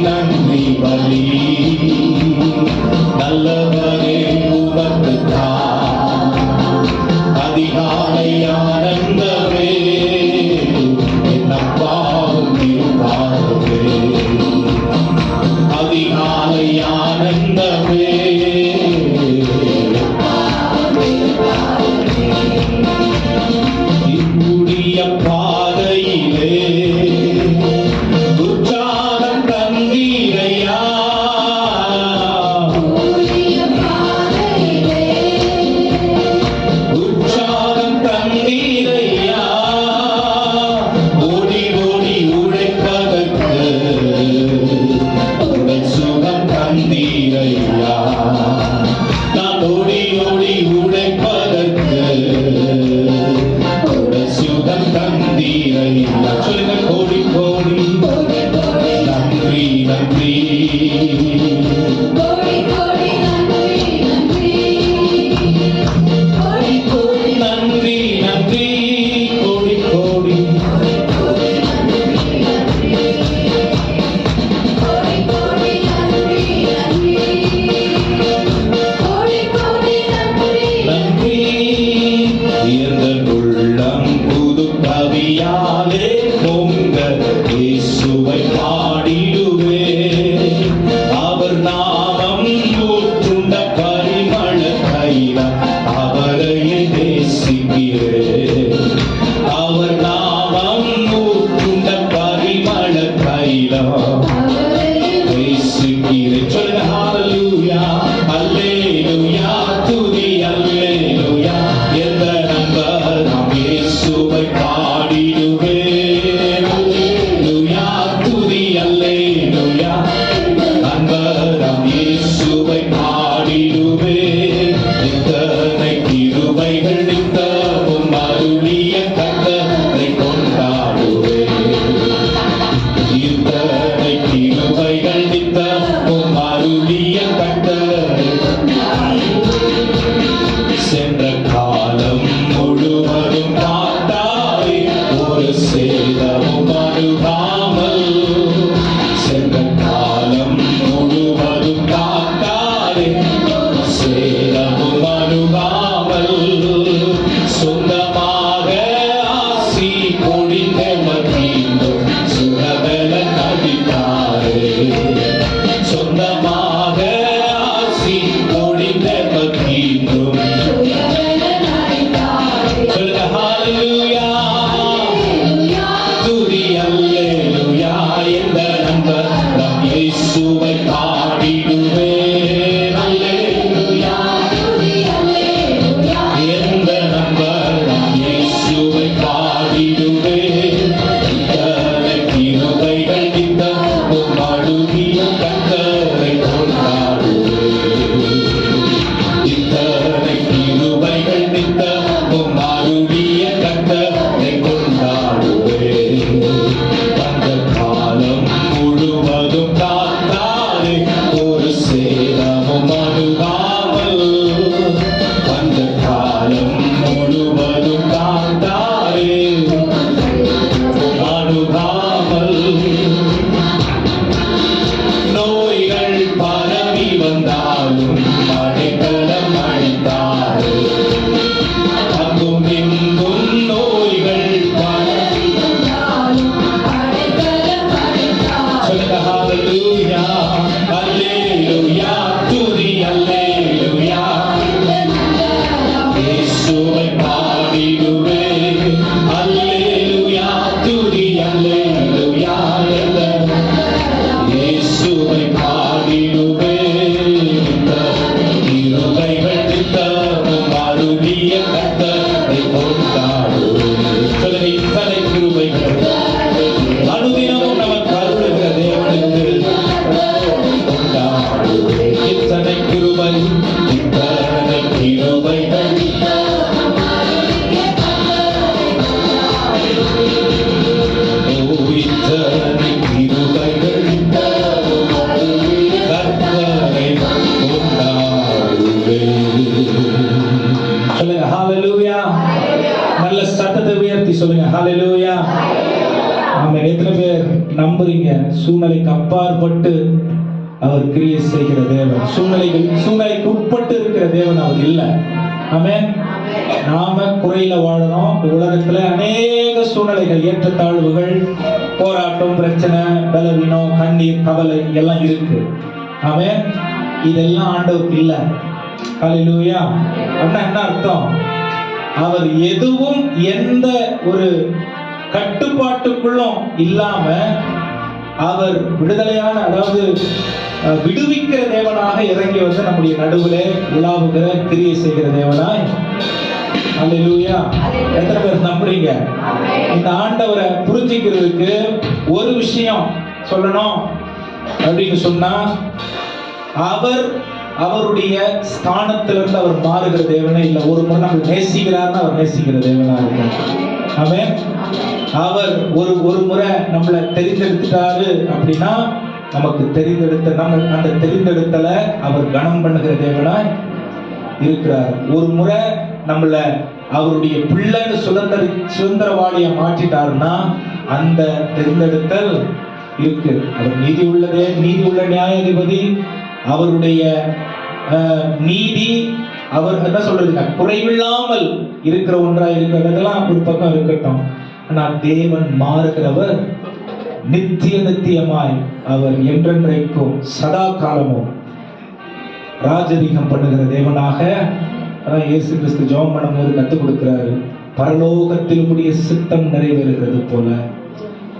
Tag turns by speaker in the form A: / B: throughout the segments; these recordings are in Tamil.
A: நன்றி பலி நல்லவரே உமக்குத்தான் அதிகாலை ஆனந்தமே என் அப்பாவும் திருப்பாகவே அதிகாலை ஆனந்தமே இப்புதிய பாதையிலே உற்சாகம் தந்தீரையா உற்சாகம் தந்தீரையா ஓடி ஓடி உழைப்பதற்கு உடல் சுகம் தந்தீரையா நான் ஓடி ஓடி உழைப்பதற்கு உடல் சுகம் தந்தீரையா சொல்லுங்க கோடி கோடி நன்றி நன்றி நன்றி நன்றி கோடி கோடி நன்றி எந்த உள்ளம் புது கவியாலே பொங்க இயேசுவை பாடிடுவே அவர் நாமம் ஊற்றுண்ட பரிமள தைலம் அவரையே நேசிக்கிறே அவர் நாமம் ஊற்றுண்ட பரிமள தைலம் நேசிக்கிறே சொல்லுங்க ஹalleluya அல்லேலூயா துதி அல்லேலூயா எந்த நண்பர் நாம் இயேசுவை பாடிடுவே அல்லேலூயா துதி அல்லேலூயா நண்பர் நாம் இயேசுவை பாடிடுவே இத்தனை கிருபைகள் நித்தமும் அருளிய கர்த்தரை கொண்டாடுவே இத்தனை கிருபைகள் நித்தமும் அருளிய கர்த்தரை சென்ற காலம் முழுவதும் காத்தாரே ஒரு சேதமும் அணுகாமல் சென்ற காலம் முழுவதும் காத்தாரே சேதமும் அணுகாமல் சொந்தமாக ஆசி பொழிந்த மகிழ்ந்தோம் சுரபல நடித்தாரே சொந்தமாக ஆசி பொழிந்த மகிழ்ந்தோம் சொல்லுங்க ஹalleluya துதி அல்லேலூயா எந்த நண்பர் நம் இயேசுவை பாடிடுவே அல்லேலூயா எந்த நண்பர் நம் இயேசுவை பாடிடுவே இத்தனை கிருபைகள் நித்தமும் அழுகிய கர்த்தரை கொண்டாடுவே இத்தனை கிருபைகள் நித்தமும் அருளிய கர்த்தரை கொண்டாடுவே அந்த காலம் முழுவதும் காத்தாரே
B: உட்பட்டு அவர் கிரியை செய்கிற தேவன். சூழ்நிலைக்கு உட்பட்டு இருக்கிற தேவன் அவர் இல்லை. ஆமென். நாம குறையில வாழணும். இந்த உலகத்துல அநேக சூழ்நிலைகள், ஏற்றத்தாழ்வுகள், போராட்டம், பிரச்சனை, பலவீனம், கண்ணீர், கவலை எல்லாம் இருக்கு. ஆமென். இதெல்லாம் ஆண்டவருக்கு இல்லை. ஹல்லேலூயா. அப்படின்னா என்ன அர்த்தம்? அவர் எதுவும் எந்த ஒரு கட்டுப்பாட்டுக்குள்ளும் இல்லாம அவர் விடுதலையான, அதாவது விடுவிக்கிற தேவனாக இறங்கி வந்து நம்முடைய நடுவிலே உலாவுகிற கிரியை செய்கிற தேவனாய். அல்லேலூயா. எத்தனை பேர் நம்புறீங்க? இந்த ஆண்டவரை புரிஞ்சிக்கிறதுக்கு ஒரு விஷயம் சொல்லணும் அப்படின்னு சொன்னா, அவருடைய ஸ்தானத்திலிருந்து அவர் மாறுகிற தேவனே இல்லை. ஒரு முறை நம்ம நேசிக்கிறார்னா அவர் நேசிக்கிற தேவனா இருக்கார். ஆமென். அவர் ஒரு முறை நம்மளை தெரிந்தெடுத்துட்டாரு அப்படின்னா, நமக்கு தெரிந்தெடுத்த நம்ம அந்த தெரிந்தெடுத்தல அவர் கனம் பண்ணுகிற தேவனாய் இருக்கிறார். ஒரு முறை நம்மள அவருடைய பிள்ளைன்னு சுதந்திரவாளியா மாற்றிட்டாருன்னா அந்த தெரிந்தெடுத்தல் இருக்கு. அவர் நீதி உள்ள நியாயாதிபதி. அவருடைய நீதி, அவர் என்ன சொல்றது, குறைவில்லாமல் இருக்கிற ஒன்றா இருக்கிறதெல்லாம் ஒரு பக்கம் இருக்கட்டும். ஆனால் தேவன் மாறுகிறவர் நித்தியமாய், அவர் என்றென்றைக்கும் சதா காலமும் ராஜரீகம் பண்ணுகிற தேவனாக. அதான் இயேசு கிறிஸ்து ஜெபம் பண்ணும்போது கற்றுக் கொடுக்கிறாரு, பரலோகத்தில் உம்முடைய சித்தம் நிறைவேறுகிறது போல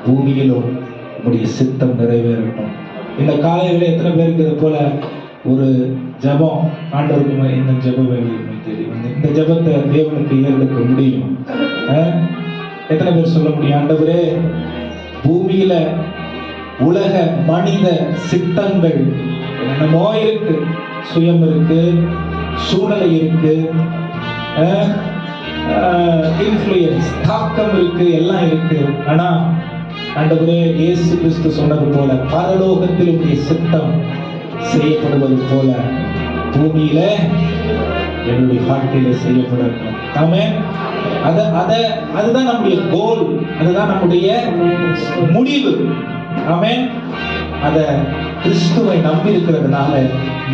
B: பூமியிலும் உம்முடைய சித்தம் நிறைவேறட்டும். இந்த காலையில எத்தனை பேருக்கு இது போல ஒரு ஜெபம் ஆண்டவருக்கு இந்த ஜெபம் வேண்டிய தெரியும்? இந்த ஜெபத்தை தேவனுக்கு ஏறெடுக்க முடியும்? எத்தனை பேர் சொல்ல முடியும்? ஆண்டவரே, பூமியில உலக மனித சித்தங்கள் என்னமோ இருக்கு, சுயம் இருக்கு, சூழ்நிலை இருக்கு, இன்ஃப்ளூயன்ஸ், தாக்கம் இருக்கு, எல்லாம் இருக்கு. ஆனா ஆண்டவரே, இயேசு கிறிஸ்து சொன்னது போல பரலோகத்தில் உடைய சித்தம் செய்யப்படுவது போல பூமியில என்னுடைய வாழ்க்கையில செய்யப்படணும். ஆமென். அதுதான் நம்முடைய கோல், அதுதான் நம்முடைய முடிவு. ஆமென். அத கிறிஸ்துவை நம்பி இருக்கிறதுனால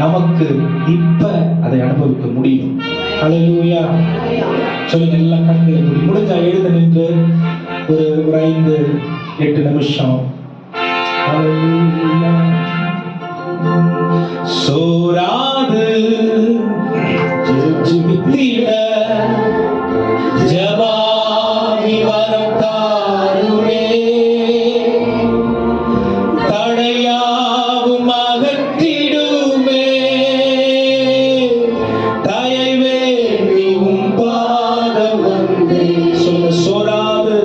B: நமக்கு இப்ப அதை அனுபவிக்க முடியும். ஹல்லேலூயா. சொல்லுங்க எல்லாம் கண்களை மூடி, முடிஞ்சா எழுத நின்று ஒரு 5-8 நிமிஷம். ஹல்லேலூயா. சோராது ஜெபித்திட ஜெபாவி வரம் தாருமே, தடையாவும் அகற்றிடுமே, தயை வேண்டி உம் பாதம் வந்தே. சொல்ல சோராது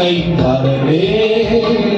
A: அன்னை பரனே